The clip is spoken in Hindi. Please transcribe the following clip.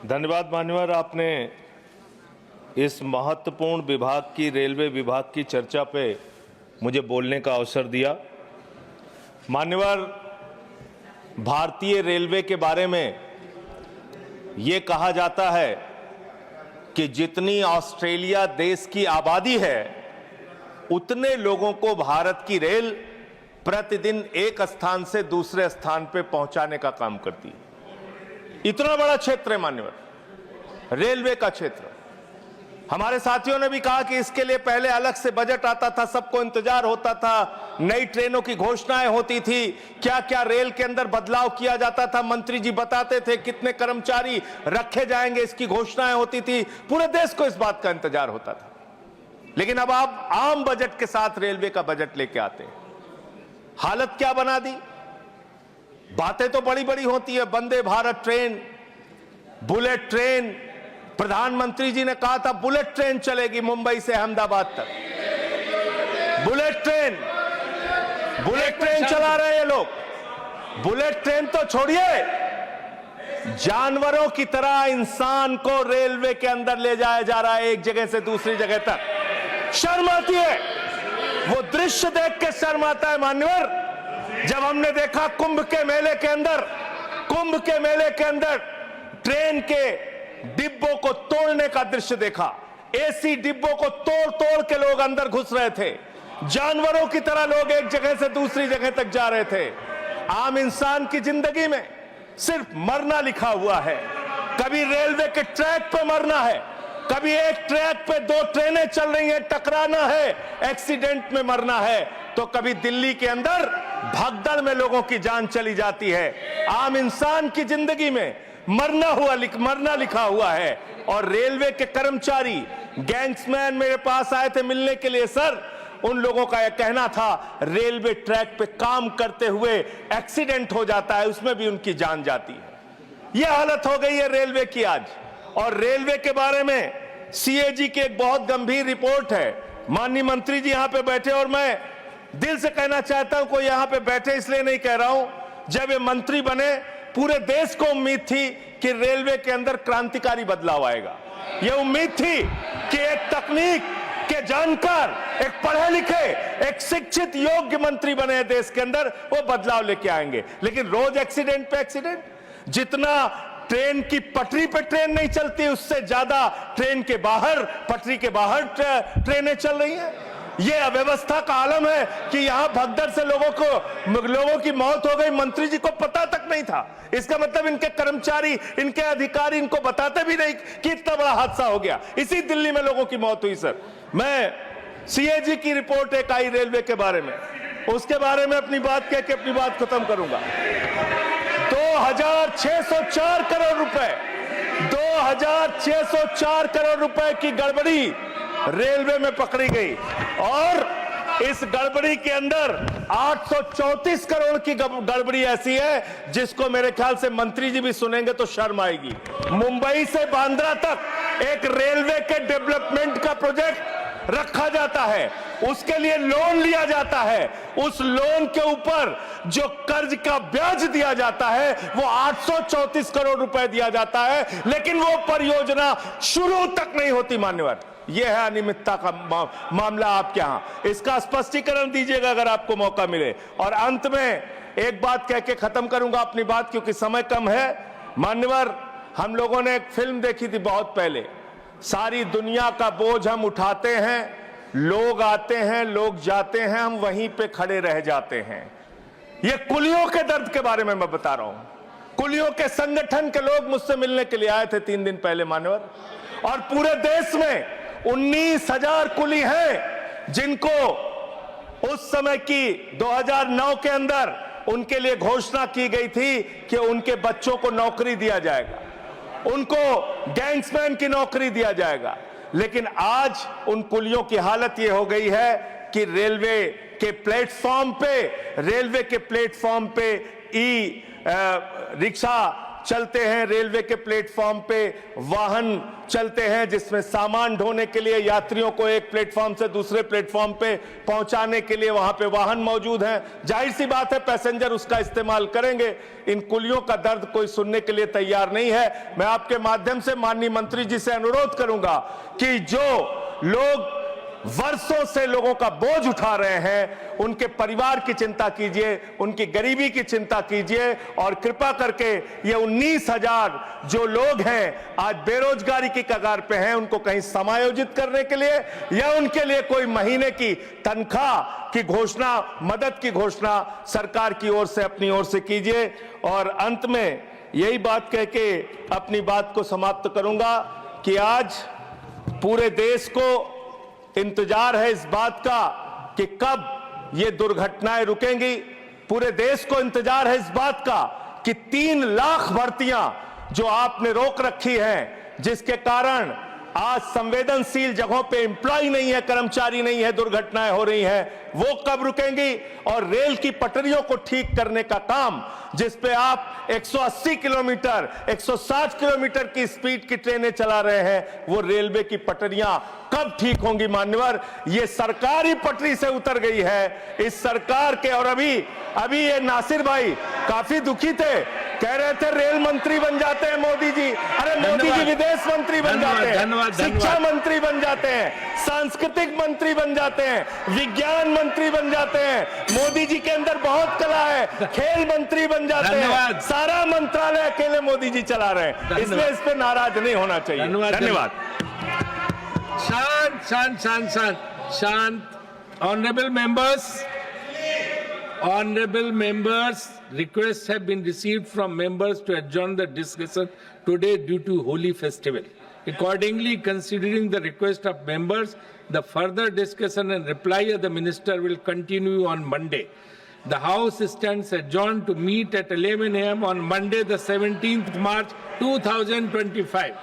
धन्यवाद मान्यवर, आपने इस महत्वपूर्ण विभाग की, रेलवे विभाग की चर्चा पे मुझे बोलने का अवसर दिया। मान्यवर, भारतीय रेलवे के बारे में ये कहा जाता है कि जितनी ऑस्ट्रेलिया देश की आबादी है उतने लोगों को भारत की रेल प्रतिदिन एक स्थान से दूसरे स्थान पे पहुंचाने का काम करती है। इतना बड़ा क्षेत्र है मान्यवर, रेलवे का क्षेत्र। हमारे साथियों ने भी कहा कि इसके लिए पहले अलग से बजट आता था, सबको इंतजार होता था, नई ट्रेनों की घोषणाएं होती थी, क्या क्या रेल के अंदर बदलाव किया जाता था, मंत्री जी बताते थे कितने कर्मचारी रखे जाएंगे, इसकी घोषणाएं होती थी, पूरे देश को इस बात का इंतजार होता था। लेकिन अब आप आम बजट के साथ रेलवे का बजट लेके आते हैं, हालत क्या बना दी। बातें तो बड़ी बड़ी होती है, Vande Bharat train, bullet train, प्रधानमंत्री जी ने कहा था बुलेट ट्रेन चलेगी मुंबई से अहमदाबाद तक। बुलेट ट्रेन चला रहे हैं ये लोग। बुलेट ट्रेन तो छोड़िए, जानवरों की तरह इंसान को रेलवे के अंदर ले जाया जा रहा है, एक जगह से दूसरी जगह तक। शर्म आती है, वो दृश्य देख के शर्म आता है मान्यवर। जब हमने देखा कुंभ के मेले के अंदर ट्रेन के डिब्बों को तोड़ने का दृश्य देखा, एसी डिब्बों को तोड़ तोड़ के लोग अंदर घुस रहे थे, जानवरों की तरह लोग एक जगह से दूसरी जगह तक जा रहे थे। आम इंसान की जिंदगी में सिर्फ मरना लिखा हुआ है। कभी रेलवे के ट्रैक पे मरना है, कभी एक ट्रैक पे दो ट्रेनें चल रही हैं, टकराना है, एक्सीडेंट में मरना है, तो कभी दिल्ली के अंदर भगदड़ में लोगों की जान चली जाती है। आम इंसान की जिंदगी में मरना लिखा हुआ है। और रेलवे के कर्मचारी, गैंग्समैन मेरे पास आए थे मिलने के लिए। सर, उन लोगों का यह कहना था रेलवे ट्रैक पे काम करते हुए एक्सीडेंट हो जाता है, उसमें भी उनकी जान जाती है। यह हालत हो गई है रेलवे की आज। और रेलवे के बारे में सीएजी की एक बहुत गंभीर रिपोर्ट है। माननीय मंत्री जी यहां पे बैठे, और मैं दिल से कहना चाहता हूं, कोई यहां पे बैठे इसलिए नहीं कह रहा हूं, जब ये मंत्री बने पूरे देश को उम्मीद थी कि रेलवे के अंदर क्रांतिकारी बदलाव आएगा। यह उम्मीद थी कि एक तकनीक के जानकार, एक पढ़े लिखे, एक शिक्षित योग्य मंत्री बने देश के अंदर, वो बदलाव लेके आएंगे। लेकिन रोज एक्सीडेंट पे एक्सीडेंट। जितना ट्रेन की पटरी पे ट्रेन नहीं चलती, उससे ज्यादा ट्रेन के बाहर, पटरी के बाहर ट्रेनें चल रही हैं। यह अव्यवस्था का आलम है कि यहां भगदड़ से लोगों की मौत हो गई, मंत्री जी को पता तक नहीं था। इसका मतलब इनके कर्मचारी, इनके अधिकारी इनको बताते भी नहीं कि इतना बड़ा हादसा हो गया। इसी दिल्ली में लोगों की मौत हुई। सर, मैं सीएजी की रिपोर्ट एक आई रेलवे के बारे में, उसके बारे में अपनी बात कह के अपनी बात खत्म करूंगा। 2604 करोड़ रुपए, 2604 करोड़ रुपए की गड़बड़ी रेलवे में पकड़ी गई। और इस गड़बड़ी के अंदर 834 करोड़ की गड़बड़ी ऐसी है जिसको मेरे ख्याल से मंत्री जी भी सुनेंगे तो शर्म आएगी। मुंबई से बांद्रा तक एक रेलवे के डेवलपमेंट का प्रोजेक्ट रखा जाता है, उसके लिए लोन लिया जाता है, उस लोन के ऊपर जो कर्ज का ब्याज दिया जाता है वो 834 करोड़ रुपए दिया जाता है, लेकिन वो परियोजना शुरू तक नहीं होती। मान्यवर, यह है अनियमितता का मामला आपके यहां। इसका स्पष्टीकरण दीजिएगा अगर आपको मौका मिले। और अंत में एक बात कह के खत्म करूंगा अपनी बात, क्योंकि समय कम है। मान्यवर, हम लोगों ने एक फिल्म देखी थी बहुत पहले, सारी दुनिया का बोझ हम उठाते हैं, लोग आते हैं, लोग जाते हैं, हम वहीं पे खड़े रह जाते हैं। ये कुलियों के दर्द के बारे में मैं बता रहा हूं। कुलियों के संगठन के लोग मुझसे मिलने के लिए आए थे 3 दिन पहले मान्यवर, और पूरे देश में 19,000 कुली हैं जिनको उस समय की 2009 के अंदर उनके लिए घोषणा की गई थी कि उनके बच्चों को नौकरी दिया जाएगा, उनको गैंग्समैन की नौकरी दिया जाएगा। लेकिन आज उन कुलियों की हालत यह हो गई है कि रेलवे के प्लेटफॉर्म पे ई रिक्शा चलते हैं, रेलवे के प्लेटफॉर्म पे वाहन चलते हैं जिसमें सामान ढोने के लिए यात्रियों को एक प्लेटफॉर्म से दूसरे प्लेटफॉर्म पे पहुंचाने के लिए वहां पे वाहन मौजूद हैं। जाहिर सी बात है पैसेंजर उसका इस्तेमाल करेंगे। इन कुलियों का दर्द कोई सुनने के लिए तैयार नहीं है। मैं आपके माध्यम से माननीय मंत्री जी से अनुरोध करूंगा कि जो लोग वर्षों से लोगों का बोझ उठा रहे हैं, उनके परिवार की चिंता कीजिए, उनकी गरीबी की चिंता कीजिए और कृपा करके ये 19,000 जो लोग हैं आज बेरोजगारी की कगार पे हैं, उनको कहीं समायोजित करने के लिए या उनके लिए कोई महीने की तनख्वाह की घोषणा, मदद की घोषणा सरकार की ओर से अपनी ओर से कीजिए। और अंत में यही बात कह के अपनी बात को समाप्त करूंगा कि आज पूरे देश को इंतजार है इस बात का कि कब ये दुर्घटनाएं रुकेंगी। पूरे देश को इंतजार है इस बात का कि 3 लाख भर्तियां जो आपने रोक रखी हैं, जिसके कारण आज संवेदनशील जगहों पे एम्प्लॉय नहीं है, कर्मचारी नहीं है, दुर्घटनाएं हो रही हैं, वो कब रुकेंगी। और रेल की पटरियों को ठीक करने का काम जिस पे आप 180 किलोमीटर 160 किलोमीटर की स्पीड की ट्रेनें चला रहे हैं, वो रेलवे की पटरियां कब ठीक होंगी मान्यवर। ये सरकार ही पटरी से उतर गई है इस सरकार के। और अभी ये नासिर भाई काफी दुखी थे, कह रहे थे रेल मंत्री बन जाते हैं मोदी जी। अरे मोदी जी विदेश मंत्री बन जाते हैं, शिक्षा मंत्री बन जाते हैं, सांस्कृतिक मंत्री बन जाते हैं, विज्ञान मंत्री बन जाते हैं। मोदी जी के अंदर बहुत कला है, खेल मंत्री बन जाते हैं। सारा मंत्रालय अकेले मोदी जी चला रहे हैं, इसलिए इस पे नाराज नहीं होना चाहिए। धन्यवाद। शांत शांत शांत शांत शांत। Honorable members, requests have been received from members to adjourn the discussion today due to Holi festival. Accordingly, considering the request of members, the further discussion and reply of the minister will continue on Monday. The House stands adjourned to meet at 11 a.m. on Monday, the 17th March 2025.